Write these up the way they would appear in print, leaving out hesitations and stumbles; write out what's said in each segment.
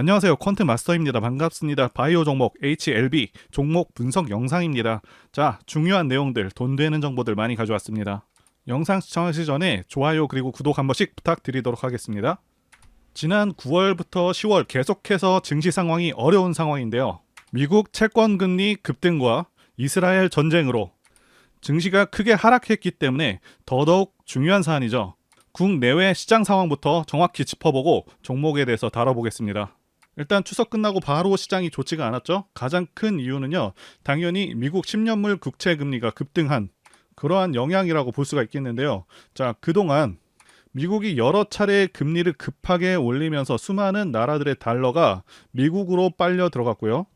안녕하세요. 퀀트 마스터입니다. 반갑습니다. 바이오 종목 HLB 종목 분석 영상입니다. 자, 중요한 내용들, 돈 되는 정보들 많이 가져왔습니다. 영상 시청하시기 전에 좋아요 그리고 구독 한 번씩 부탁드리도록 하겠습니다. 지난 9월부터 10월 계속해서 증시 상황이 어려운 상황인데요. 미국 채권 금리 급등과 이스라엘 전쟁으로 증시가 크게 하락했기 때문에 더더욱 중요한 사안이죠. 국내외 시장 상황부터 정확히 짚어보고 종목에 대해서 다뤄보겠습니다. 일단 추석 끝나고 바로 시장이 좋지가 않았죠. 가장 큰 이유는요, 당연히 미국 10년물 국채 금리가 급등한 그러한 영향이라고 볼 수가 있겠는데요. 자, 그동안 미국이 여러 차례 금리를 급하게 올리면서 수많은 나라들의 달러가 미국으로 빨려 들어갔고요.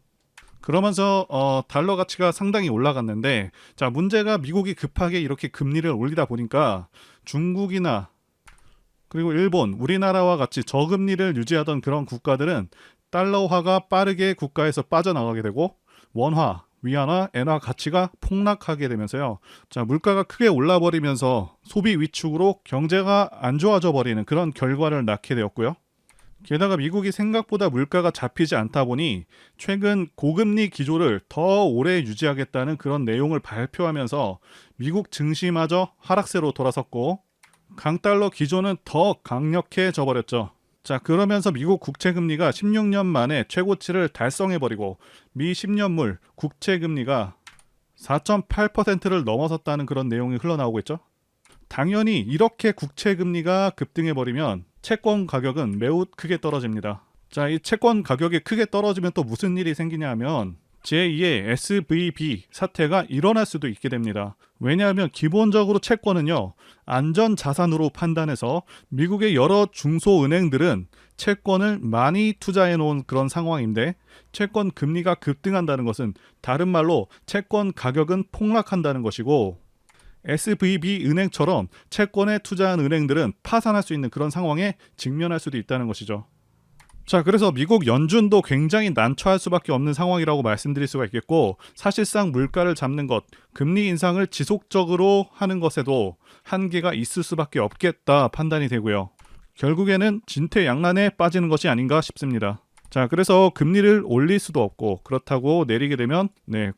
그러면서 달러 가치가 상당히 올라갔는데, 자, 문제가 미국이 급하게 이렇게 금리를 올리다 보니까 중국이나 그리고 일본, 우리나라와 같이 저금리를 유지하던 그런 국가들은 달러화가 빠르게 국가에서 빠져나가게 되고 원화, 위안화, 엔화 가치가 폭락하게 되면서요. 자, 물가가 크게 올라버리면서 소비 위축으로 경제가 안 좋아져 버리는 그런 결과를 낳게 되었고요. 게다가 미국이 생각보다 물가가 잡히지 않다 보니 최근 고금리 기조를 더 오래 유지하겠다는 그런 내용을 발표하면서 미국 증시마저 하락세로 돌아섰고 강달러 기조는 더 강력해져 버렸죠. 자, 그러면서 미국 국채금리가 16년 만에 최고치를 달성해버리고 미 10년물 국채금리가 4.8%를 넘어섰다는 그런 내용이 흘러나오고 있죠. 당연히 이렇게 국채금리가 급등해버리면 채권 가격은 매우 크게 떨어집니다. 자, 이 채권 가격이 크게 떨어지면 또 무슨 일이 생기냐 하면 제2의 SVB 사태가 일어날 수도 있게 됩니다. 왜냐하면 기본적으로 채권은요, 안전자산으로 판단해서 미국의 여러 중소은행들은 채권을 많이 투자해 놓은 그런 상황인데, 채권 금리가 급등한다는 것은 다른 말로 채권 가격은 폭락한다는 것이고, SVB 은행처럼 채권에 투자한 은행들은 파산할 수 있는 그런 상황에 직면할 수도 있다는 것이죠. 자, 그래서 미국 연준도 굉장히 난처할 수밖에 없는 상황이라고 말씀드릴 수가 있겠고, 사실상 물가를 잡는 것, 금리 인상을 지속적으로 하는 것에도 한계가 있을 수밖에 없겠다 판단이 되고요. 결국에는 진퇴양난에 빠지는 것이 아닌가 싶습니다. 자, 그래서 금리를 올릴 수도 없고, 그렇다고 내리게 되면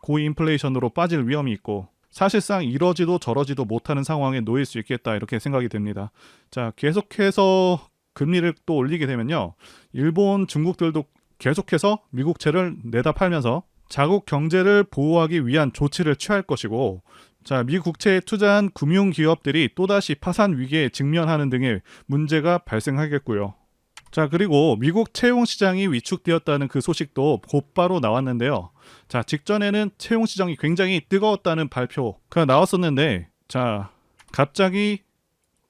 고인플레이션으로 빠질 위험이 있고, 사실상 이러지도 저러지도 못하는 상황에 놓일 수 있겠다, 이렇게 생각이 됩니다. 자, 계속해서 금리를 또 올리게 되면요, 일본, 중국들도 계속해서 미국채를 내다 팔면서 자국 경제를 보호하기 위한 조치를 취할 것이고, 자, 미국채에 투자한 금융기업들이 또다시 파산 위기에 직면하는 등의 문제가 발생하겠고요. 자, 그리고 미국 채용 시장이 위축되었다는 그 소식도 곧바로 나왔는데요. 자, 직전에는 채용 시장이 굉장히 뜨거웠다는 발표가 나왔었는데, 자, 갑자기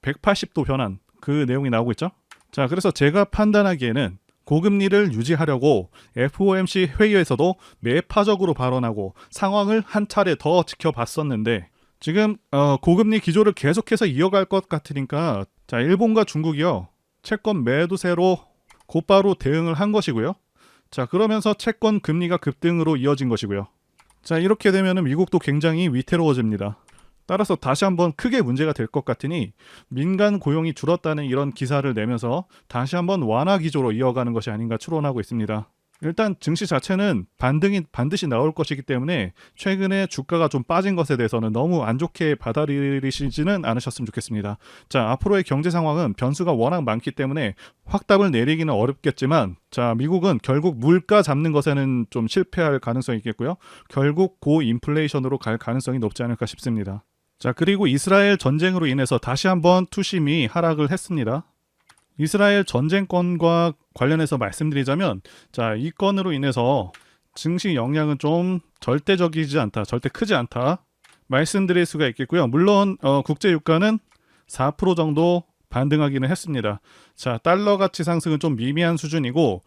180도 변한 그 내용이 나오고 있죠. 자, 그래서 제가 판단하기에는 고금리를 유지하려고 FOMC 회의에서도 매파적으로 발언하고 상황을 한 차례 더 지켜봤었는데, 지금 고금리 기조를 계속해서 이어갈 것 같으니까, 자, 일본과 중국이요, 채권 매도세로 곧바로 대응을 한 것이고요. 자, 그러면서 채권 금리가 급등으로 이어진 것이고요. 자, 이렇게 되면 미국도 굉장히 위태로워집니다. 따라서 다시 한번 크게 문제가 될 것 같으니 민간 고용이 줄었다는 이런 기사를 내면서 다시 한번 완화 기조로 이어가는 것이 아닌가 추론하고 있습니다. 일단 증시 자체는 반등이 반드시 나올 것이기 때문에 최근에 주가가 좀 빠진 것에 대해서는 너무 안 좋게 받아들이시지는 않으셨으면 좋겠습니다. 자, 앞으로의 경제 상황은 변수가 워낙 많기 때문에 확답을 내리기는 어렵겠지만, 자, 미국은 결국 물가 잡는 것에는 좀 실패할 가능성이 있겠고요. 결국 고인플레이션으로 갈 가능성이 높지 않을까 싶습니다. 자, 그리고 이스라엘 전쟁으로 인해서 다시 한번 투심이 하락을 했습니다. 이스라엘 전쟁권과 관련해서 말씀드리자면, 자, 이 건으로 인해서 증시 영향은 좀 절대적이지 않다, 절대 크지 않다 말씀드릴 수가 있겠고요. 물론 국제 유가는 4% 정도 반등하기는 했습니다. 자, 달러 가치 상승은 좀 미미한 수준이고,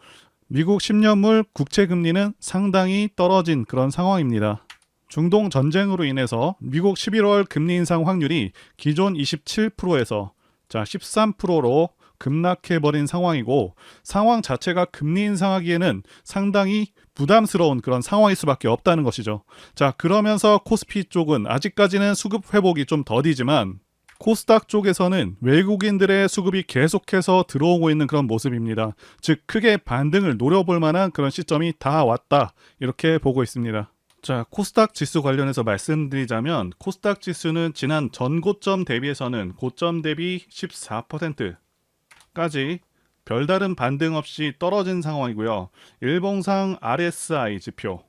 미국 10년물 국채 금리는 상당히 떨어진 그런 상황입니다. 중동 전쟁으로 인해서 미국 11월 금리 인상 확률이 기존 27%에서 자, 13%로 급락해버린 상황이고, 상황 자체가 금리 인상하기에는 상당히 부담스러운 그런 상황일 수밖에 없다는 것이죠. 자, 그러면서 코스피 쪽은 아직까지는 수급 회복이 좀 더디지만 코스닥 쪽에서는 외국인들의 수급이 계속해서 들어오고 있는 그런 모습입니다. 즉 크게 반등을 노려볼 만한 그런 시점이 다 왔다, 이렇게 보고 있습니다. 자, 코스닥 지수 관련해서 말씀드리자면 코스닥 지수는 지난 전고점 대비해서는 고점 대비 14%까지 별다른 반등 없이 떨어진 상황이고요. 일봉상 RSI 지표,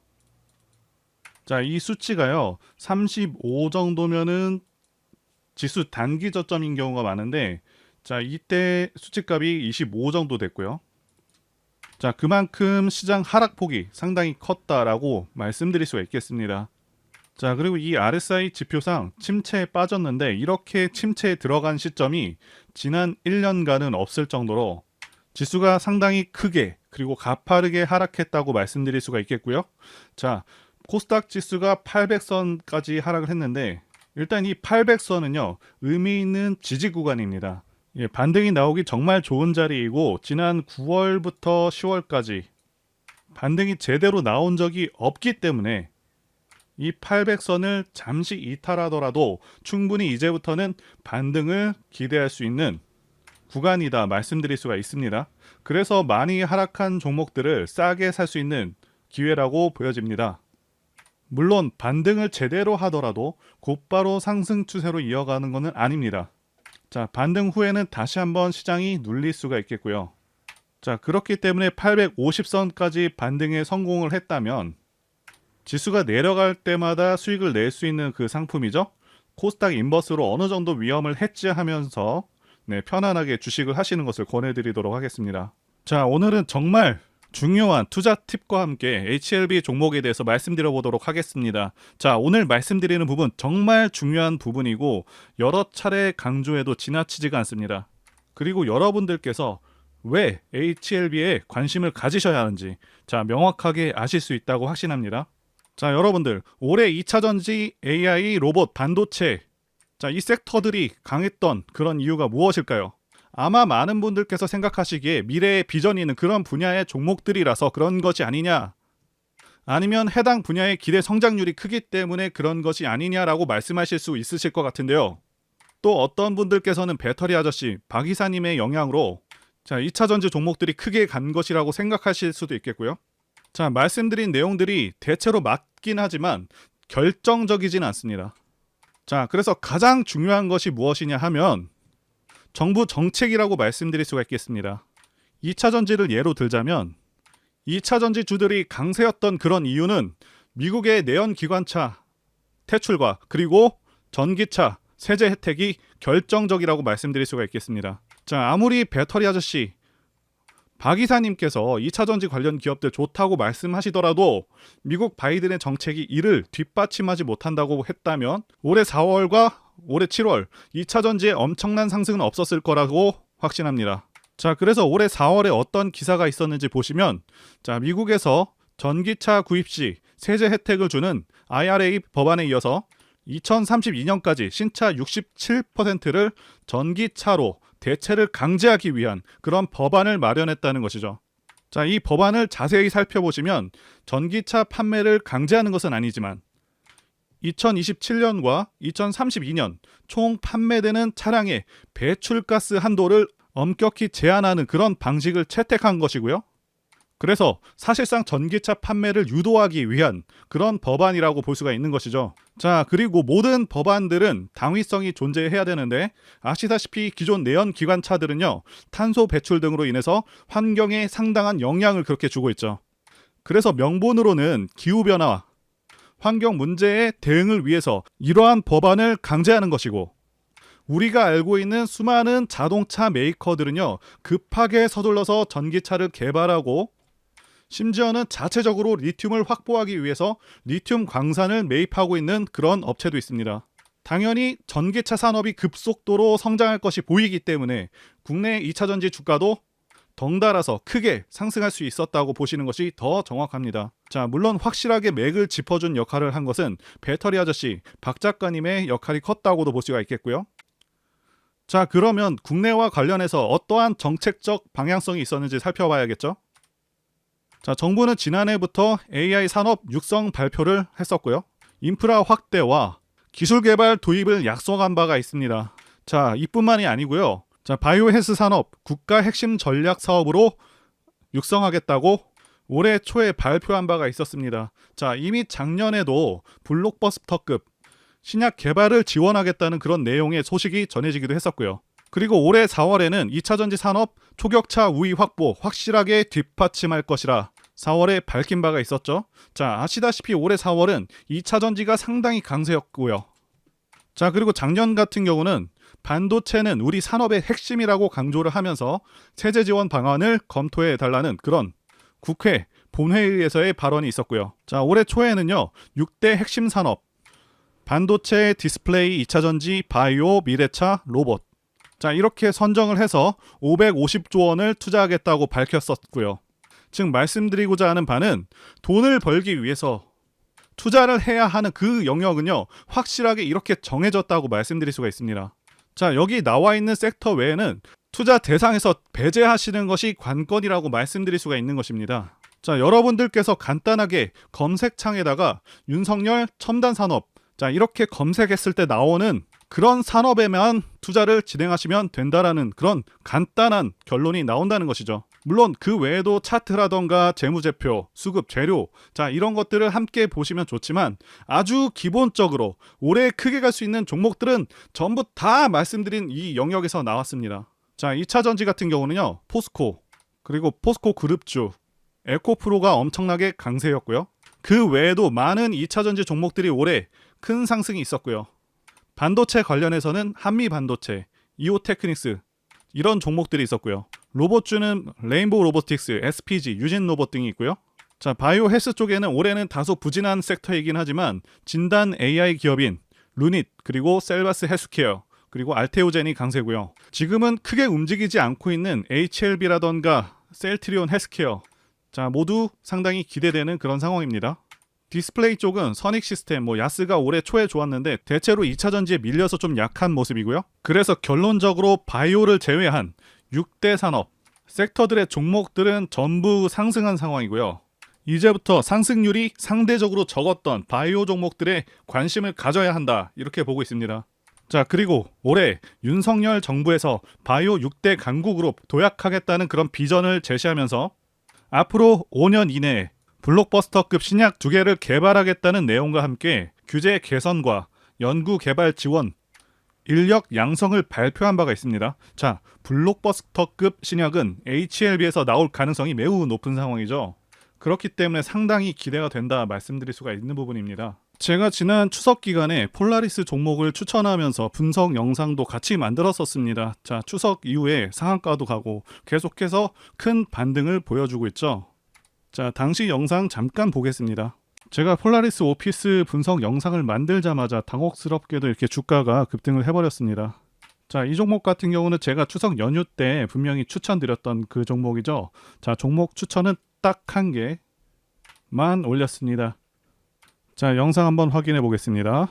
자, 이 수치가요 35 정도면은 지수 단기 저점인 경우가 많은데, 자, 이때 수치값이 25 정도 됐고요. 자, 그만큼 시장 하락폭이 상당히 컸다라고 말씀드릴 수가 있겠습니다. 자, 그리고 이 RSI 지표상 침체에 빠졌는데 이렇게 침체에 들어간 시점이 지난 1년간은 없을 정도로 지수가 상당히 크게 그리고 가파르게 하락했다고 말씀드릴 수가 있겠고요. 자, 코스닥 지수가 800선까지 하락을 했는데 일단 이 800선은요 의미 있는 지지 구간입니다. 예, 반등이 나오기 정말 좋은 자리이고 지난 9월부터 10월까지 반등이 제대로 나온 적이 없기 때문에 이 800선을 잠시 이탈하더라도 충분히 이제부터는 반등을 기대할 수 있는 구간이다 말씀드릴 수가 있습니다. 그래서 많이 하락한 종목들을 싸게 살 수 있는 기회라고 보여집니다. 물론 반등을 제대로 하더라도 곧바로 상승 추세로 이어가는 것은 아닙니다. 자, 반등 후에는 다시 한번 시장이 눌릴 수가 있겠고요. 자, 그렇기 때문에 850선까지 반등에 성공을 했다면 지수가 내려갈 때마다 수익을 낼 수 있는 그 상품이죠. 코스닥 인버스로 어느 정도 위험을 해지하면서 편안하게 주식을 하시는 것을 권해드리도록 하겠습니다. 자, 오늘은 정말 중요한 투자 팁과 함께 HLB 종목에 대해서 말씀드려보도록 하겠습니다. 자, 오늘 말씀드리는 부분 정말 중요한 부분이고 여러 차례 강조해도 지나치지가 않습니다. 그리고 여러분들께서 왜 HLB에 관심을 가지셔야 하는지 자, 명확하게 아실 수 있다고 확신합니다. 자, 여러분들 올해 2차전지, AI, 로봇, 반도체, 자, 이 섹터들이 강했던 그런 이유가 무엇일까요? 아마 많은 분들께서 생각하시기에 미래의 비전이 있는 그런 분야의 종목들이라서 그런 것이 아니냐, 아니면 해당 분야의 기대 성장률이 크기 때문에 그런 것이 아니냐라고 말씀하실 수 있으실 것 같은데요. 또 어떤 분들께서는 배터리 아저씨 박 이사님의 영향으로 자, 2차전지 종목들이 크게 간 것이라고 생각하실 수도 있겠고요. 자, 말씀드린 내용들이 대체로 맞긴 하지만 결정적이진 않습니다. 자, 그래서 가장 중요한 것이 무엇이냐 하면 정부 정책이라고 말씀드릴 수가 있겠습니다. 2차전지를 예로 들자면 2차전지 주들이 강세였던 그런 이유는 미국의 내연기관차 퇴출과 그리고 전기차 세제 혜택이 결정적이라고 말씀드릴 수가 있겠습니다. 자, 아무리 배터리 아저씨 박 이사님께서 2차전지 관련 기업들 좋다고 말씀하시더라도 미국 바이든의 정책이 이를 뒷받침하지 못한다고 했다면 올해 4월과 올해 7월 2차전지에 엄청난 상승은 없었을 거라고 확신합니다. 자, 그래서 올해 4월에 어떤 기사가 있었는지 보시면 자, 미국에서 전기차 구입 시 세제 혜택을 주는 IRA 법안에 이어서 2032년까지 신차 67%를 전기차로 대체를 강제하기 위한 그런 법안을 마련했다는 것이죠. 자, 이 법안을 자세히 살펴보시면 전기차 판매를 강제하는 것은 아니지만 2027년과 2032년 총 판매되는 차량의 배출가스 한도를 엄격히 제한하는 그런 방식을 채택한 것이고요. 그래서 사실상 전기차 판매를 유도하기 위한 그런 법안이라고 볼 수가 있는 것이죠. 자, 그리고 모든 법안들은 당위성이 존재해야 되는데 아시다시피 기존 내연기관차들은요 탄소 배출 등으로 인해서 환경에 상당한 영향을 그렇게 주고 있죠. 그래서 명분으로는 기후변화, 환경 문제에 대응을 위해서 이러한 법안을 강제하는 것이고, 우리가 알고 있는 수많은 자동차 메이커들은요 급하게 서둘러서 전기차를 개발하고 심지어는 자체적으로 리튬을 확보하기 위해서 리튬 광산을 매입하고 있는 그런 업체도 있습니다. 당연히 전기차 산업이 급속도로 성장할 것이 보이기 때문에 국내 2차전지 주가도 덩달아서 크게 상승할 수 있었다고 보시는 것이 더 정확합니다. 자, 물론 확실하게 맥을 짚어준 역할을 한 것은 배터리 아저씨 박 작가님의 역할이 컸다고도 볼 수가 있겠고요. 자, 그러면 국내와 관련해서 어떠한 정책적 방향성이 있었는지 살펴봐야겠죠. 자, 정부는 지난해부터 AI 산업 육성 발표를 했었고요. 인프라 확대와 기술 개발 도입을 약속한 바가 있습니다. 자, 이뿐만이 아니고요. 자, 바이오 헬스 산업 국가 핵심 전략 사업으로 육성하겠다고 올해 초에 발표한 바가 있었습니다. 자, 이미 작년에도 블록버스터급 신약 개발을 지원하겠다는 그런 내용의 소식이 전해지기도 했었고요. 그리고 올해 4월에는 2차전지 산업 초격차 우위 확보 확실하게 뒷받침할 것이라 4월에 밝힌 바가 있었죠. 자, 아시다시피 올해 4월은 2차전지가 상당히 강세였고요. 자, 그리고 작년 같은 경우는 반도체는 우리 산업의 핵심이라고 강조를 하면서 세제 지원 방안을 검토해 달라는 그런 국회 본회의에서의 발언이 있었고요. 자, 올해 초에는요. 6대 핵심 산업 반도체, 디스플레이, 2차전지, 바이오, 미래차, 로봇. 자, 이렇게 선정을 해서 550조 원을 투자하겠다고 밝혔었고요. 즉 말씀드리고자 하는 바는 돈을 벌기 위해서 투자를 해야 하는 그 영역은요. 확실하게 이렇게 정해졌다고 말씀드릴 수가 있습니다. 자, 여기 나와 있는 섹터 외에는 투자 대상에서 배제하시는 것이 관건이라고 말씀드릴 수가 있는 것입니다. 자, 여러분들께서 간단하게 검색창에다가 윤석열 첨단 산업 자, 이렇게 검색했을 때 나오는 그런 산업에만 투자를 진행하시면 된다라는 그런 간단한 결론이 나온다는 것이죠. 물론 그 외에도 차트라던가 재무제표, 수급, 재료 자 이런 것들을 함께 보시면 좋지만 아주 기본적으로 올해 크게 갈 수 있는 종목들은 전부 다 말씀드린 이 영역에서 나왔습니다. 자, 2차전지 같은 경우는요. 포스코 그리고 포스코 그룹주 에코프로가 엄청나게 강세였고요. 그 외에도 많은 2차전지 종목들이 올해 큰 상승이 있었고요. 반도체 관련해서는 한미반도체, 이오테크닉스 이런 종목들이 있었고요. 로봇주는 레인보우 로보틱스, SPG, 유진로봇 등이 있고요. 자, 바이오 헬스 쪽에는 올해는 다소 부진한 섹터이긴 하지만 진단 AI 기업인 루닛 그리고 셀바스 헬스케어 그리고 알테오젠이 강세고요. 지금은 크게 움직이지 않고 있는 HLB라던가 셀트리온 헬스케어 자 모두 상당히 기대되는 그런 상황입니다. 디스플레이 쪽은 선익 시스템, 야스가 올해 초에 좋았는데 대체로 2차전지에 밀려서 좀 약한 모습이고요. 그래서 결론적으로 바이오를 제외한 6대 산업 섹터들의 종목들은 전부 상승한 상황이고요. 이제부터 상승률이 상대적으로 적었던 바이오 종목들에 관심을 가져야 한다 이렇게 보고 있습니다. 자, 그리고 올해 윤석열 정부에서 바이오 6대 강국으로 도약하겠다는 그런 비전을 제시하면서 앞으로 5년 이내에 블록버스터급 신약 2개를 개발하겠다는 내용과 함께 규제 개선과 연구 개발 지원, 인력 양성을 발표한 바가 있습니다. 자, 블록버스터급 신약은 HLB에서 나올 가능성이 매우 높은 상황이죠. 그렇기 때문에 상당히 기대가 된다 말씀드릴 수가 있는 부분입니다. 제가 지난 추석 기간에 폴라리스 종목을 추천하면서 분석 영상도 같이 만들었었습니다. 자, 추석 이후에 상한가도 가고 계속해서 큰 반등을 보여주고 있죠. 자, 당시 영상 잠깐 보겠습니다. 제가 폴라리스 오피스 분석 영상을 만들자마자 당혹스럽게도 이렇게 주가가 급등을 해버렸습니다. 자, 이 종목 같은 경우는 제가 추석 연휴 때 분명히 추천드렸던 그 종목이죠. 자, 종목 추천은 딱 한 개만 올렸습니다. 자, 영상 한번 확인해 보겠습니다.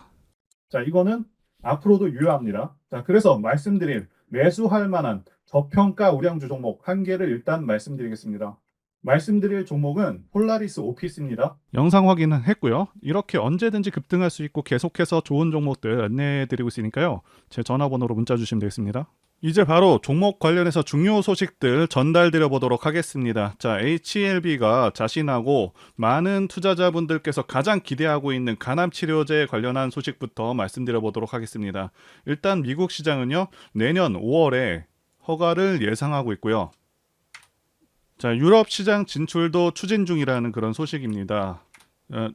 자, 이거는 앞으로도 유효합니다. 자, 그래서 말씀드릴 매수할 만한 저평가 우량주 종목 한 개를 일단 말씀드리겠습니다. 말씀드릴 종목은 폴라리스 오피스입니다. 영상 확인은 했고요. 이렇게 언제든지 급등할 수 있고 계속해서 좋은 종목들 안내해드리고 있으니까요. 제 전화번호로 문자 주시면 되겠습니다. 이제 바로 종목 관련해서 중요 소식들 전달드려 보도록 하겠습니다. 자, HLB가 자신하고 많은 투자자분들께서 가장 기대하고 있는 간암치료제 관련한 소식부터 말씀드려 보도록 하겠습니다. 일단 미국 시장은요. 내년 5월에 허가를 예상하고 있고요. 자, 유럽 시장 진출도 추진 중이라는 그런 소식입니다.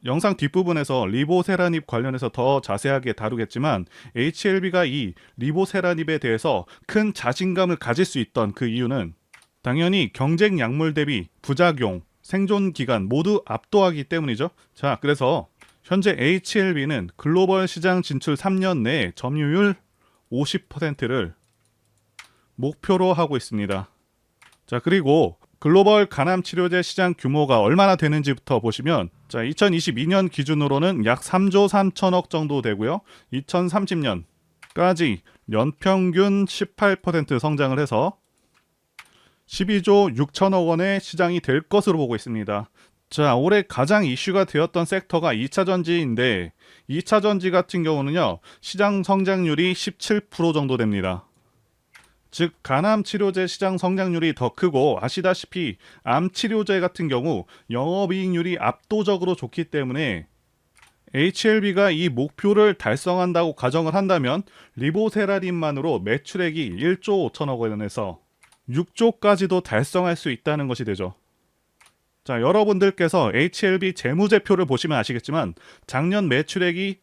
영상 뒷부분에서 리보세라닙 관련해서 더 자세하게 다루겠지만 HLB가 이 리보세라닙에 대해서 큰 자신감을 가질 수 있던 그 이유는 당연히 경쟁 약물 대비 부작용, 생존 기간 모두 압도하기 때문이죠. 자, 그래서 현재 HLB는 글로벌 시장 진출 3년 내에 점유율 50%를 목표로 하고 있습니다. 자, 그리고 글로벌 간암치료제 시장 규모가 얼마나 되는지부터 보시면 자, 2022년 기준으로는 약 3조 3천억 정도 되고요. 2030년까지 연평균 18% 성장을 해서 12조 6천억 원의 시장이 될 것으로 보고 있습니다. 자, 올해 가장 이슈가 되었던 섹터가 2차 전지인데 2차 전지 같은 경우는요. 시장 성장률이 17% 정도 됩니다. 즉 간암 치료제 시장 성장률이 더 크고 아시다시피 암 치료제 같은 경우 영업이익률이 압도적으로 좋기 때문에 HLB가 이 목표를 달성한다고 가정을 한다면 리보세라림만으로 매출액이 1조 5천억 원에서 6조까지도 달성할 수 있다는 것이 되죠. 자, 여러분들께서 HLB 재무제표를 보시면 아시겠지만 작년 매출액이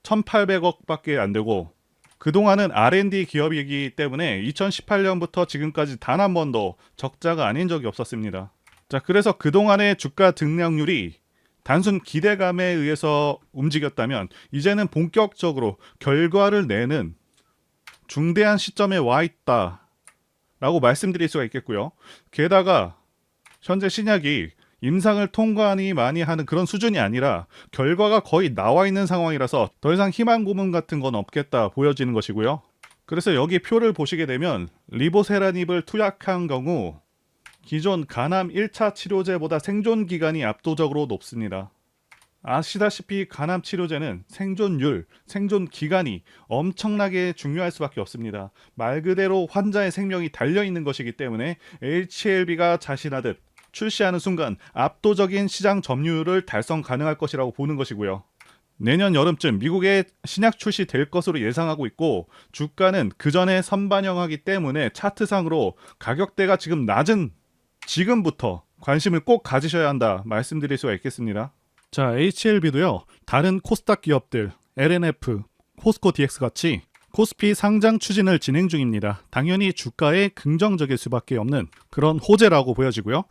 1,800억밖에 안 되고 그동안은 R&D 기업이기 때문에 2018년부터 지금까지 단 한 번도 적자가 아닌 적이 없었습니다. 자, 그래서 그동안의 주가 등락률이 단순 기대감에 의해서 움직였다면 이제는 본격적으로 결과를 내는 중대한 시점에 와 있다라고 말씀드릴 수가 있겠고요. 게다가 현재 신약이 임상을 통과하니 많이 하는 그런 수준이 아니라 결과가 거의 나와 있는 상황이라서 더 이상 희망 고문 같은 건 없겠다 보여지는 것이고요. 그래서 여기 표를 보시게 되면 리보세라닙을 투약한 경우 기존 간암 1차 치료제보다 생존 기간이 압도적으로 높습니다. 아시다시피 간암 치료제는 생존율, 생존 기간이 엄청나게 중요할 수밖에 없습니다. 말 그대로 환자의 생명이 달려있는 것이기 때문에 HLB가 자신하듯 출시하는 순간 압도적인 시장 점유율을 달성 가능할 것이라고 보는 것이고요. 내년 여름쯤 미국에 신약 출시될 것으로 예상하고 있고 주가는 그 전에 선반영하기 때문에 차트상으로 가격대가 지금 낮은 지금부터 관심을 꼭 가지셔야 한다 말씀드릴 수가 있겠습니다. 자, HLB도요. 다른 코스닥 기업들 LNF, 포스코 DX 같이 코스피 상장 추진을 진행 중입니다. 당연히 주가에 긍정적일 수밖에 없는 그런 호재라고 보여지고요.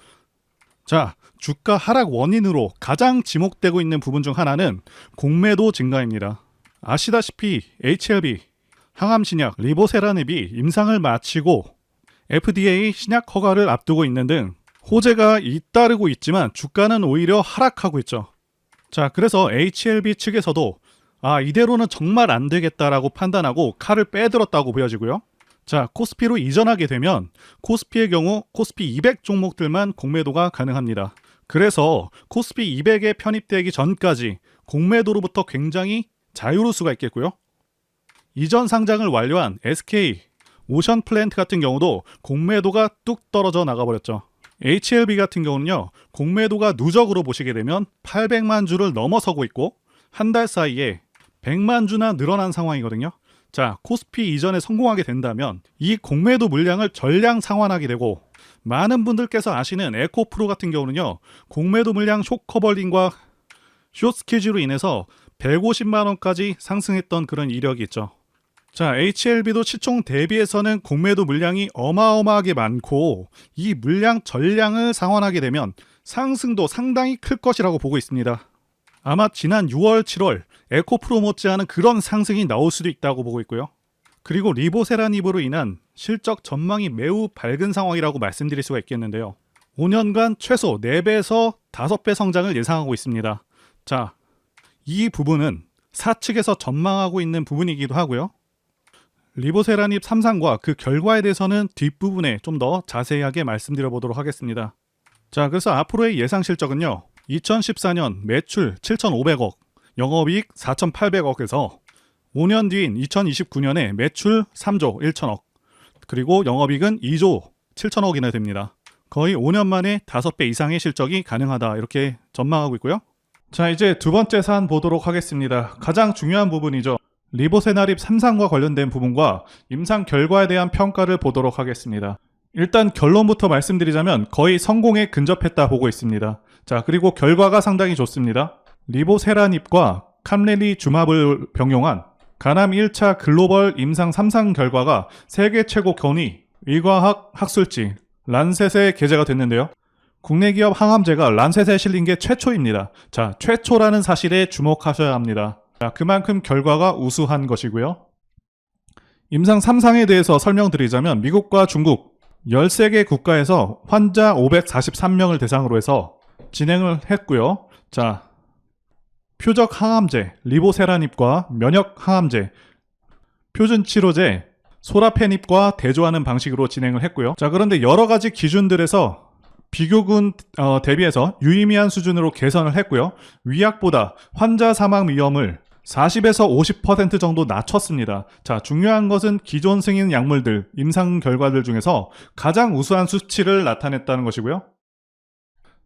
자, 주가 하락 원인으로 가장 지목되고 있는 부분 중 하나는 공매도 증가입니다. 아시다시피 HLB, 항암신약 리보세라닙이 임상을 마치고 FDA 신약 허가를 앞두고 있는 등 호재가 잇따르고 있지만 주가는 오히려 하락하고 있죠. 자, 그래서 HLB 측에서도 이대로는 정말 안 되겠다라고 판단하고 칼을 빼들었다고 보여지고요. 자, 코스피로 이전하게 되면 코스피의 경우 코스피 200 종목들만 공매도가 가능합니다. 그래서 코스피 200에 편입되기 전까지 공매도로부터 굉장히 자유로울 수가 있겠고요. 이전 상장을 완료한 SK, 오션플랜트 같은 경우도 공매도가 뚝 떨어져 나가버렸죠. HLB 같은 경우는요. 공매도가 누적으로 보시게 되면 800만 주를 넘어서고 있고 한 달 사이에 100만 주나 늘어난 상황이거든요. 자, 코스피 이전에 성공하게 된다면 이 공매도 물량을 전량 상환하게 되고 많은 분들께서 아시는 에코프로 같은 경우는요. 공매도 물량 쇼커버링과 숏스퀴즈로 인해서 150만 원까지 상승했던 그런 이력이 있죠. 자, HLB도 시총 대비해서는 공매도 물량이 어마어마하게 많고 이 물량 전량을 상환하게 되면 상승도 상당히 클 것이라고 보고 있습니다. 아마 지난 6월, 7월 에코프로 못지않은 그런 상승이 나올 수도 있다고 보고 있고요. 그리고 리보세라닙으로 인한 실적 전망이 매우 밝은 상황이라고 말씀드릴 수가 있겠는데요. 5년간 최소 4배에서 5배 성장을 예상하고 있습니다. 자, 이 부분은 사측에서 전망하고 있는 부분이기도 하고요. 리보세라닙 3상과 그 결과에 대해서는 뒷부분에 좀 더 자세하게 말씀드려 보도록 하겠습니다. 자, 그래서 앞으로의 예상 실적은요. 2014년 매출 7,500억, 영업이익 4,800억에서 5년 뒤인 2029년에 매출 3조 1천억, 그리고 영업이익은 2조 7천억이나 됩니다. 거의 5년 만에 5배 이상의 실적이 가능하다 이렇게 전망하고 있고요. 자, 이제 두 번째 사안 보도록 하겠습니다. 가장 중요한 부분이죠. 리보세라닙 3상과 관련된 부분과 임상 결과에 대한 평가를 보도록 하겠습니다. 일단 결론부터 말씀드리자면 거의 성공에 근접했다 보고 있습니다. 자, 그리고 결과가 상당히 좋습니다. 리보세라닙과 캄렐리주맙을 병용한 간암 1차 글로벌 임상 3상 결과가 세계 최고 권위 의과학 학술지 란셋에 게재가 됐는데요. 국내 기업 항암제가 란셋에 실린 게 최초입니다. 자, 최초라는 사실에 주목하셔야 합니다. 자, 그만큼 결과가 우수한 것이고요. 임상 3상에 대해서 설명드리자면 미국과 중국 13개 국가에서 환자 543명을 대상으로 해서 진행을 했고요. 자, 표적 항암제 리보세라닙과 면역 항암제 표준 치료제 소라페닙과 대조하는 방식으로 진행을 했고요. 자, 그런데 여러 가지 기준들에서 비교군 대비해서 유의미한 수준으로 개선을 했고요. 위약보다 환자 사망 위험을 40에서 50% 정도 낮췄습니다. 자, 중요한 것은 기존 승인 약물들, 임상 결과들 중에서 가장 우수한 수치를 나타냈다는 것이고요.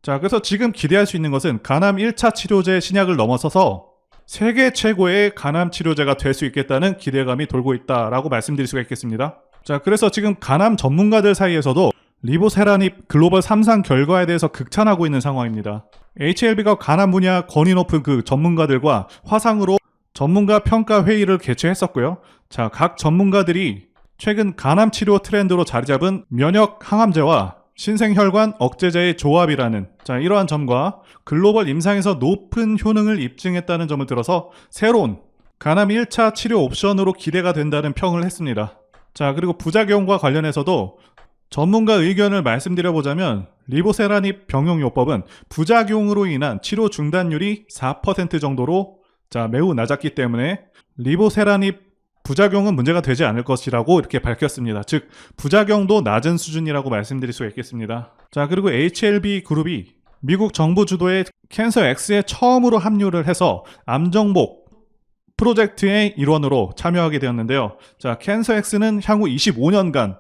자, 그래서 지금 기대할 수 있는 것은 간암 1차 치료제 신약을 넘어서서 세계 최고의 간암 치료제가 될 수 있겠다는 기대감이 돌고 있다라고 말씀드릴 수가 있겠습니다. 자, 그래서 지금 간암 전문가들 사이에서도 리보세라닙 글로벌 3상 결과에 대해서 극찬하고 있는 상황입니다. HLB가 간암 분야 권위 높은 그 전문가들과 화상으로 전문가 평가 회의를 개최했었고요. 자, 각 전문가들이 최근 간암 치료 트렌드로 자리 잡은 면역 항암제와 신생혈관 억제제의 조합이라는 이러한 점과 글로벌 임상에서 높은 효능을 입증했다는 점을 들어서 새로운 간암 1차 치료 옵션으로 기대가 된다는 평을 했습니다. 자, 그리고 부작용과 관련해서도 전문가 의견을 말씀드려보자면 리보세라닙 병용요법은 부작용으로 인한 치료 중단율이 4% 정도로 매우 낮았기 때문에 리보세라닙 부작용은 문제가 되지 않을 것이라고 이렇게 밝혔습니다. 즉 부작용도 낮은 수준이라고 말씀드릴 수가 있겠습니다. 자, 그리고 HLB 그룹이 미국 정부 주도의 캔서X에 처음으로 합류를 해서 암정복 프로젝트의 일원으로 참여하게 되었는데요. 자, 캔서X는 향후 25년간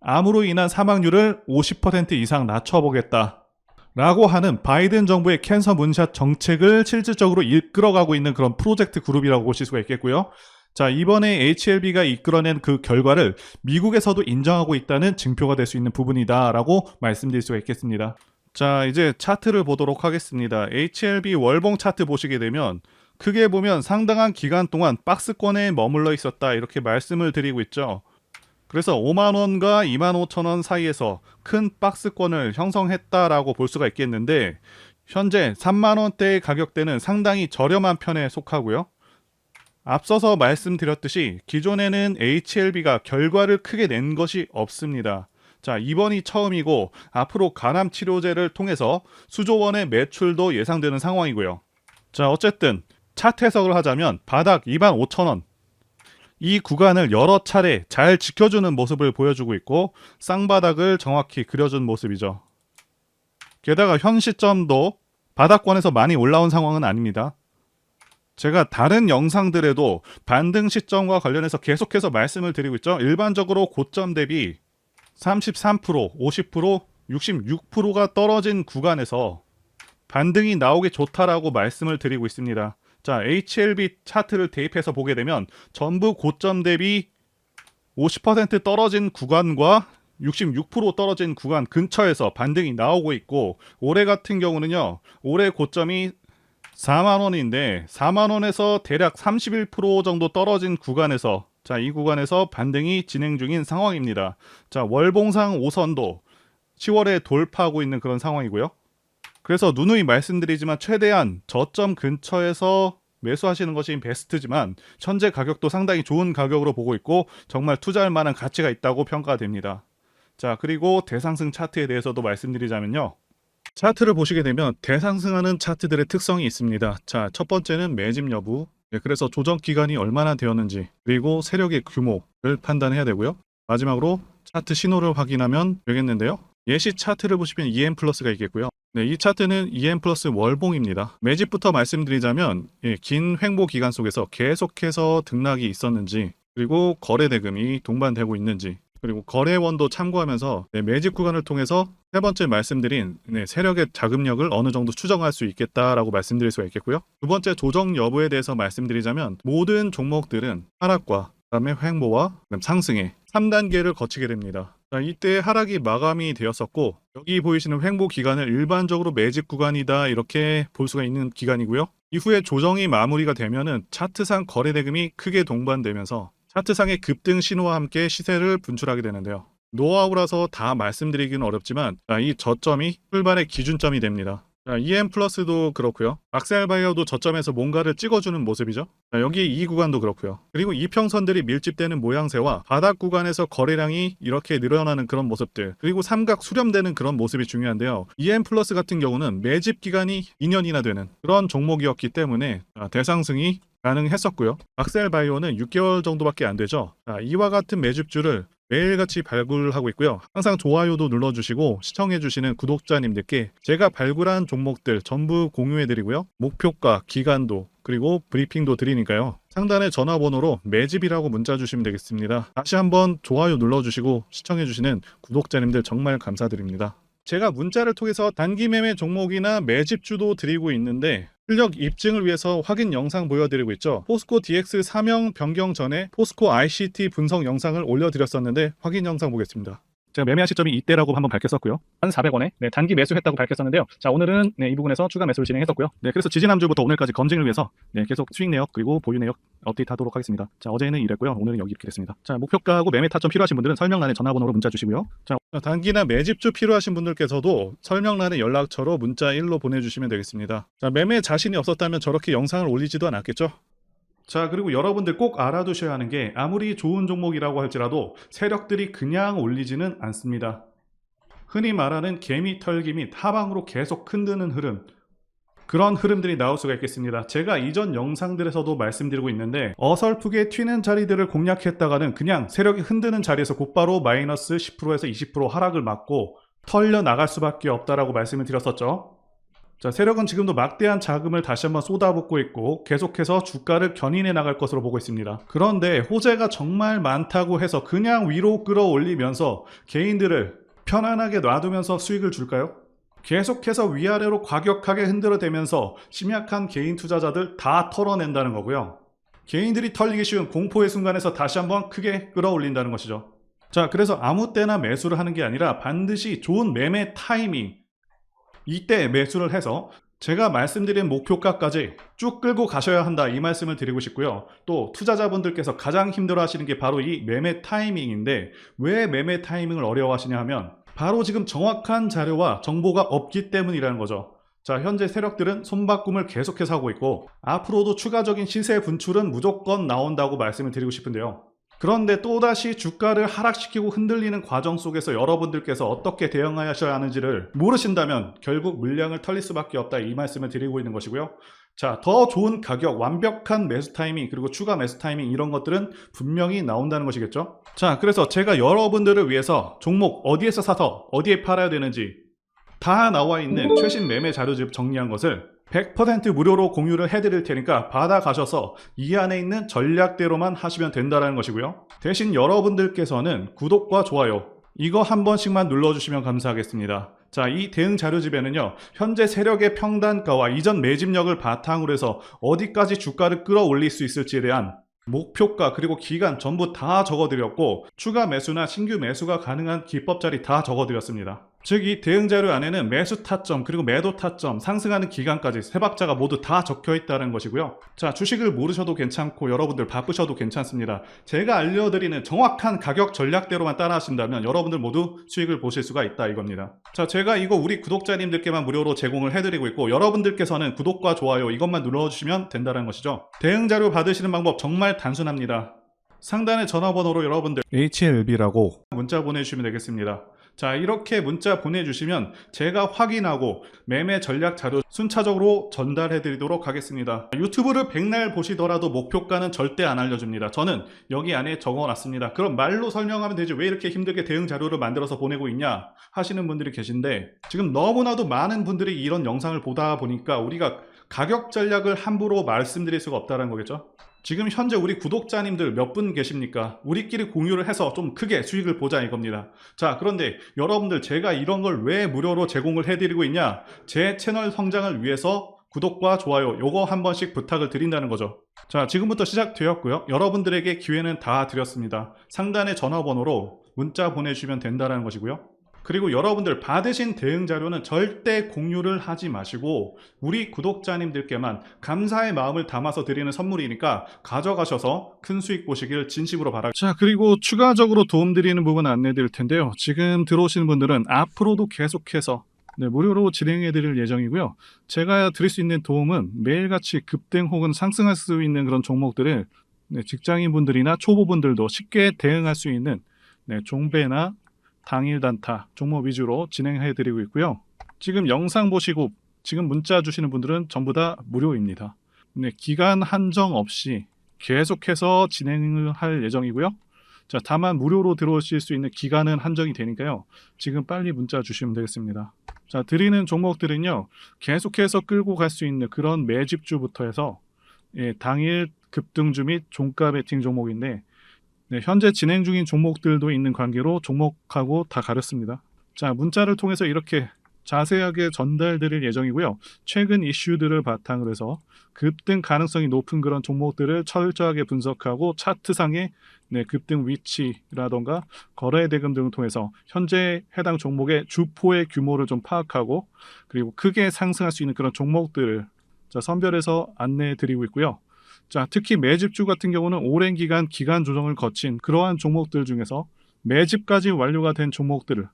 암으로 인한 사망률을 50% 이상 낮춰보겠다 라고 하는 바이든 정부의 캔서 문샷 정책을 실질적으로 이끌어가고 있는 그런 프로젝트 그룹이라고 보실 수가 있겠고요. 자, 이번에 HLB가 이끌어낸 그 결과를 미국에서도 인정하고 있다는 증표가 될 수 있는 부분이다 라고 말씀드릴 수가 있겠습니다. 자, 이제 차트를 보도록 하겠습니다. HLB 월봉 차트 보시게 되면 크게 보면 상당한 기간 동안 박스권에 머물러 있었다 이렇게 말씀을 드리고 있죠. 그래서 5만원과 25,000원 사이에서 큰 박스권을 형성했다라고 볼 수가 있겠는데 현재 3만원대의 가격대는 상당히 저렴한 편에 속하고요. 앞서서 말씀드렸듯이 기존에는 HLB가 결과를 크게 낸 것이 없습니다. 자, 이번이 처음이고 앞으로 간암 치료제를 통해서 수조 원의 매출도 예상되는 상황이고요. 자, 어쨌든 차트 해석을 하자면 바닥 25,000원 이 구간을 여러 차례 잘 지켜주는 모습을 보여주고 있고 쌍바닥을 정확히 그려준 모습이죠. 게다가 현 시점도 바닥권에서 많이 올라온 상황은 아닙니다. 제가 다른 영상들에도 반등 시점과 관련해서 계속해서 말씀을 드리고 있죠. 일반적으로 고점 대비 33%, 50%, 66%가 떨어진 구간에서 반등이 나오기 좋다라고 말씀을 드리고 있습니다. 자, HLB 차트를 대입해서 보게 되면 전부 고점 대비 50% 떨어진 구간과 66% 떨어진 구간 근처에서 반등이 나오고 있고 올해 같은 경우는요. 올해 고점이 4만원인데 4만원에서 대략 31% 정도 떨어진 구간에서 이 구간에서 반등이 진행 중인 상황입니다. 자, 월봉상 5선도 10월에 돌파하고 있는 그런 상황이고요. 그래서 누누이 말씀드리지만 최대한 저점 근처에서 매수하시는 것이 베스트지만 현재 가격도 상당히 좋은 가격으로 보고 있고 정말 투자할 만한 가치가 있다고 평가됩니다. 자, 그리고 대상승 차트에 대해서도 말씀드리자면요. 차트를 보시게 되면 대상승하는 차트들의 특성이 있습니다. 자, 첫 번째는 매집 여부, 그래서 조정 기간이 얼마나 되었는지, 그리고 세력의 규모를 판단해야 되고요. 마지막으로 차트 신호를 확인하면 되겠는데요. 예시 차트를 보시면 EM 플러스가 있겠고요. 네, 이 차트는 EM 플러스 월봉입니다. 매집부터 말씀드리자면 긴 횡보 기간 속에서 계속해서 등락이 있었는지, 그리고 거래 대금이 동반되고 있는지, 그리고 거래원도 참고하면서 매집 구간을 통해서 세 번째 말씀드린 세력의 자금력을 어느 정도 추정할 수 있겠다라고 말씀드릴 수가 있겠고요. 두 번째 조정 여부에 대해서 말씀드리자면 모든 종목들은 하락과 그다음에 횡보와 그다음 상승의 3단계를 거치게 됩니다. 자, 이때 하락이 마감이 되었었고 여기 보이시는 횡보 기간을 일반적으로 매집 구간이다 이렇게 볼 수가 있는 기간이고요. 이후에 조정이 마무리가 되면은 차트상 거래 대금이 크게 동반되면서 차트상의 급등 신호와 함께 시세를 분출하게 되는데요. 노하우라서 다 말씀드리기는 어렵지만 이 저점이 출발의 기준점이 됩니다. EM 플러스도 그렇고요. 악셀바이어도 저점에서 뭔가를 찍어주는 모습이죠. 여기 이 구간도 그렇고요. 그리고 이평선들이 밀집되는 모양새와 바닥 구간에서 거래량이 이렇게 늘어나는 그런 모습들, 그리고 삼각 수렴되는 그런 모습이 중요한데요. EM 플러스 같은 경우는 매집 기간이 2년이나 되는 그런 종목이었기 때문에 대상승이 가능했었고요. 악셀바이오는 6개월 정도밖에 안 되죠. 이와 같은 매집주를 매일같이 발굴하고 있고요. 항상 좋아요도 눌러주시고 시청해주시는 구독자님들께 제가 발굴한 종목들 전부 공유해드리고요. 목표가, 기간도 그리고 브리핑도 드리니까요. 상단의 전화번호로 매집이라고 문자 주시면 되겠습니다. 다시 한번 좋아요 눌러주시고 시청해주시는 구독자님들 정말 감사드립니다. 제가 문자를 통해서 단기 매매 종목이나 매집주도 드리고 있는데 실력 입증을 위해서 확인 영상 보여드리고 있죠. 포스코 DX 사명 변경 전에 포스코 ICT 분석 영상을 올려드렸었는데 확인 영상 보겠습니다. 제가 매매한 시점이 이때라고 한번 밝혔었고요. 1,400원에 단기 매수했다고 밝혔었는데요. 자, 오늘은 이 부분에서 추가 매수를 진행했었고요. 그래서 지지난주부터 오늘까지 검증을 위해서 계속 수익 내역 그리고 보유 내역 업데이트하도록 하겠습니다. 자, 어제는 이랬고요. 오늘은 여기 이렇게 됐습니다. 자, 목표가하고 매매 타점 필요하신 분들은 설명란에 전화번호로 문자 주시고요. 자, 단기나 매집주 필요하신 분들께서도 설명란에 연락처로 문자 1로 보내주시면 되겠습니다. 자, 매매 자신이 없었다면 저렇게 영상을 올리지도 않았겠죠? 자, 그리고 여러분들 꼭 알아두셔야 하는 게 아무리 좋은 종목이라고 할지라도 세력들이 그냥 올리지는 않습니다. 흔히 말하는 개미 털기 및 하방으로 계속 흔드는 흐름, 그런 흐름들이 나올 수가 있겠습니다. 제가 이전 영상들에서도 말씀드리고 있는데 어설프게 튀는 자리들을 공략했다가는 그냥 세력이 흔드는 자리에서 곧바로 마이너스 10%에서 20% 하락을 맞고 털려 나갈 수밖에 없다라고 말씀을 드렸었죠. 자, 세력은 지금도 막대한 자금을 다시 한번 쏟아붓고 있고 계속해서 주가를 견인해 나갈 것으로 보고 있습니다. 그런데 호재가 정말 많다고 해서 그냥 위로 끌어올리면서 개인들을 편안하게 놔두면서 수익을 줄까요? 계속해서 위아래로 과격하게 흔들어대면서 심약한 개인 투자자들 다 털어낸다는 거고요. 개인들이 털리기 쉬운 공포의 순간에서 다시 한번 크게 끌어올린다는 것이죠. 자, 그래서 아무 때나 매수를 하는 게 아니라 반드시 좋은 매매 타이밍, 이때 매수를 해서 제가 말씀드린 목표가까지 쭉 끌고 가셔야 한다, 이 말씀을 드리고 싶고요. 또 투자자분들께서 가장 힘들어 하시는 게 바로 이 매매 타이밍인데 왜 매매 타이밍을 어려워하시냐 하면 바로 지금 정확한 자료와 정보가 없기 때문이라는 거죠. 자, 현재 세력들은 손바꿈을 계속해서 하고 있고 앞으로도 추가적인 시세 분출은 무조건 나온다고 말씀을 드리고 싶은데요. 그런데 또다시 주가를 하락시키고 흔들리는 과정 속에서 여러분들께서 어떻게 대응하셔야 하는지를 모르신다면 결국 물량을 털릴 수밖에 없다, 이 말씀을 드리고 있는 것이고요. 자, 더 좋은 가격, 완벽한 매수 타이밍 그리고 추가 매수 타이밍, 이런 것들은 분명히 나온다는 것이겠죠. 자, 그래서 제가 여러분들을 위해서 종목 어디에서 사서 어디에 팔아야 되는지 다 나와 있는 최신 매매 자료집 정리한 것을 100% 무료로 공유를 해드릴 테니까 받아가셔서 이 안에 있는 전략대로만 하시면 된다는 것이고요. 대신 여러분들께서는 구독과 좋아요 이거 한 번씩만 눌러주시면 감사하겠습니다. 자, 이 대응 자료집에는요, 현재 세력의 평단가와 이전 매집력을 바탕으로 해서 어디까지 주가를 끌어올릴 수 있을지에 대한 목표가 그리고 기간 전부 다 적어드렸고 추가 매수나 신규 매수가 가능한 기법 자리 다 적어드렸습니다. 즉 이 대응 자료 안에는 매수 타점 그리고 매도 타점, 상승하는 기간까지 세 박자가 모두 다 적혀 있다는 것이고요. 자, 주식을 모르셔도 괜찮고 여러분들 바쁘셔도 괜찮습니다. 제가 알려드리는 정확한 가격 전략대로만 따라 하신다면 여러분들 모두 수익을 보실 수가 있다, 이겁니다. 자, 제가 이거 우리 구독자님들께만 무료로 제공을 해드리고 있고 여러분들께서는 구독과 좋아요 이것만 눌러주시면 된다는 것이죠. 대응 자료 받으시는 방법 정말 단순합니다. 상단의 전화번호로 여러분들 HLB라고 문자 보내주시면 되겠습니다. 자, 이렇게 문자 보내주시면 제가 확인하고 매매 전략 자료 순차적으로 전달해 드리도록 하겠습니다. 유튜브를 백날 보시더라도 목표가는 절대 안 알려줍니다. 저는 여기 안에 적어놨습니다. 그럼 말로 설명하면 되지 왜 이렇게 힘들게 대응 자료를 만들어서 보내고 있냐 하시는 분들이 계신데 지금 너무나도 많은 분들이 이런 영상을 보다 보니까 우리가 가격 전략을 함부로 말씀드릴 수가 없다는 거겠죠. 지금 현재 우리 구독자님들 몇 분 계십니까? 우리끼리 공유를 해서 좀 크게 수익을 보자, 이겁니다. 자, 그런데 여러분들 제가 이런 걸 왜 무료로 제공을 해드리고 있냐? 제 채널 성장을 위해서 구독과 좋아요 요거 한 번씩 부탁을 드린다는 거죠. 자, 지금부터 시작되었고요. 여러분들에게 기회는 다 드렸습니다. 상단의 전화번호로 문자 보내주시면 된다는 것이고요. 그리고 여러분들 받으신 대응 자료는 절대 공유를 하지 마시고 우리 구독자님들께만 감사의 마음을 담아서 드리는 선물이니까 가져가셔서 큰 수익 보시길 진심으로 바랍니다. 자, 그리고 추가적으로 도움드리는 부분 안내 드릴 텐데요. 지금 들어오시는 분들은 앞으로도 계속해서 무료로 진행해 드릴 예정이고요. 제가 드릴 수 있는 도움은 매일같이 급등 혹은 상승할 수 있는 그런 종목들을 직장인분들이나 초보분들도 쉽게 대응할 수 있는 종배나 당일 단타 종목 위주로 진행해 드리고 있고요. 지금 영상 보시고 지금 문자 주시는 분들은 전부 다 무료입니다. 기간 한정 없이 계속해서 진행을 할 예정이고요. 자, 다만 무료로 들어오실 수 있는 기간은 한정이 되니까요. 지금 빨리 문자 주시면 되겠습니다. 자, 드리는 종목들은요. 계속해서 끌고 갈 수 있는 그런 매집주부터 해서 당일 급등주 및 종가 베팅 종목인데 현재 진행 중인 종목들도 있는 관계로 종목하고 다 가렸습니다. 자, 문자를 통해서 이렇게 자세하게 전달드릴 예정이고요. 최근 이슈들을 바탕으로 해서 급등 가능성이 높은 그런 종목들을 철저하게 분석하고 차트상의 급등 위치라던가 거래 대금 등을 통해서 현재 해당 종목의 주포의 규모를 좀 파악하고 그리고 크게 상승할 수 있는 그런 종목들을 선별해서 안내해 드리고 있고요. 자, 특히 매집주 같은 경우는 오랜 기간 조정을 거친 그러한 종목들 중에서 매집까지 완료가 된 종목들을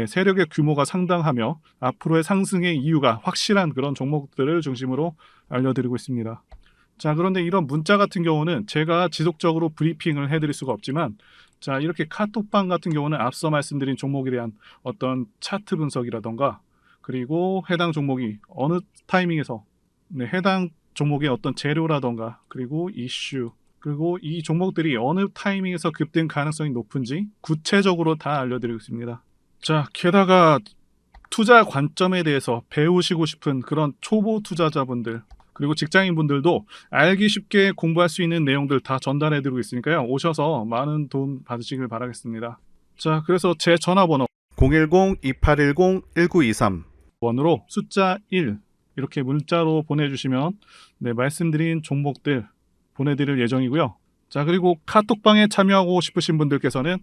세력의 규모가 상당하며 앞으로의 상승의 이유가 확실한 그런 종목들을 중심으로 알려드리고 있습니다. 자, 그런데 이런 문자 같은 경우는 제가 지속적으로 브리핑을 해드릴 수가 없지만 자, 이렇게 카톡방 같은 경우는 앞서 말씀드린 종목에 대한 어떤 차트 분석이라던가 그리고 해당 종목이 어느 타이밍에서 해당 종목의 어떤 재료라던가 그리고 이슈 그리고 이 종목들이 어느 타이밍에서 급등 가능성이 높은지 구체적으로 다 알려드리고 있습니다. 자, 게다가 투자 관점에 대해서 배우시고 싶은 그런 초보 투자자분들 그리고 직장인분들도 알기 쉽게 공부할 수 있는 내용들 다 전달해드리고 있으니까요. 오셔서 많은 도움 받으시길 바라겠습니다. 자, 그래서 제 전화번호 010-2810-1923 번호로 숫자 1 이렇게 문자로 보내주시면 말씀드린 종목들 보내드릴 예정이고요. 자, 그리고 카톡방에 참여하고 싶으신 분들께서는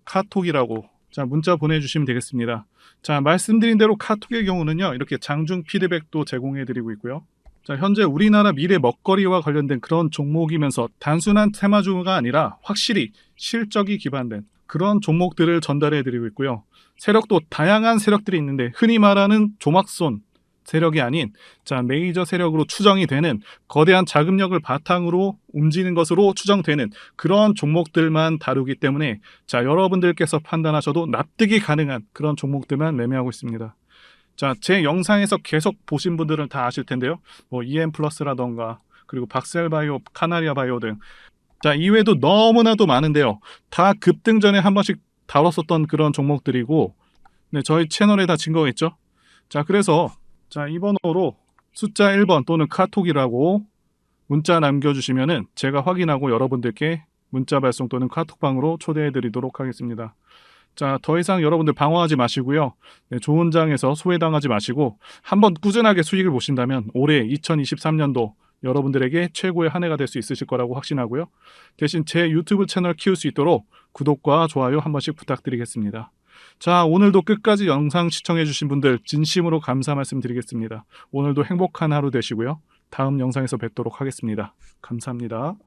카톡이라고 문자 보내주시면 되겠습니다. 자, 말씀드린 대로 카톡의 경우는요. 이렇게 장중 피드백도 제공해드리고 있고요. 자, 현재 우리나라 미래 먹거리와 관련된 그런 종목이면서 단순한 테마주가 아니라 확실히 실적이 기반된 그런 종목들을 전달해드리고 있고요. 세력도 다양한 세력들이 있는데 흔히 말하는 조막손 세력이 아닌 메이저 세력으로 추정이 되는 거대한 자금력을 바탕으로 움직이는 것으로 추정되는 그런 종목들만 다루기 때문에 여러분들께서 판단하셔도 납득이 가능한 그런 종목들만 매매하고 있습니다. 자, 제 영상에서 계속 보신 분들은 다 아실 텐데요. EM플러스라던가 그리고 박셀바이오, 카나리아바이오 등 이외에도 너무나도 많은데요. 다 급등 전에 한 번씩 다뤘었던 그런 종목들이고 저희 채널에 다 증거가 있죠. 자, 그래서 이 번호로 숫자 1번 또는 카톡이라고 문자 남겨주시면은 제가 확인하고 여러분들께 문자 발송 또는 카톡방으로 초대해 드리도록 하겠습니다. 자, 더 이상 여러분들 방황하지 마시고요. 좋은 장에서 소외당하지 마시고 한번 꾸준하게 수익을 보신다면 올해 2023년도 여러분들에게 최고의 한 해가 될 수 있으실 거라고 확신하고요. 대신 제 유튜브 채널 키울 수 있도록 구독과 좋아요 한 번씩 부탁드리겠습니다. 자, 오늘도 끝까지 영상 시청해주신 분들 진심으로 감사 말씀드리겠습니다. 오늘도 행복한 하루 되시고요. 다음 영상에서 뵙도록 하겠습니다. 감사합니다.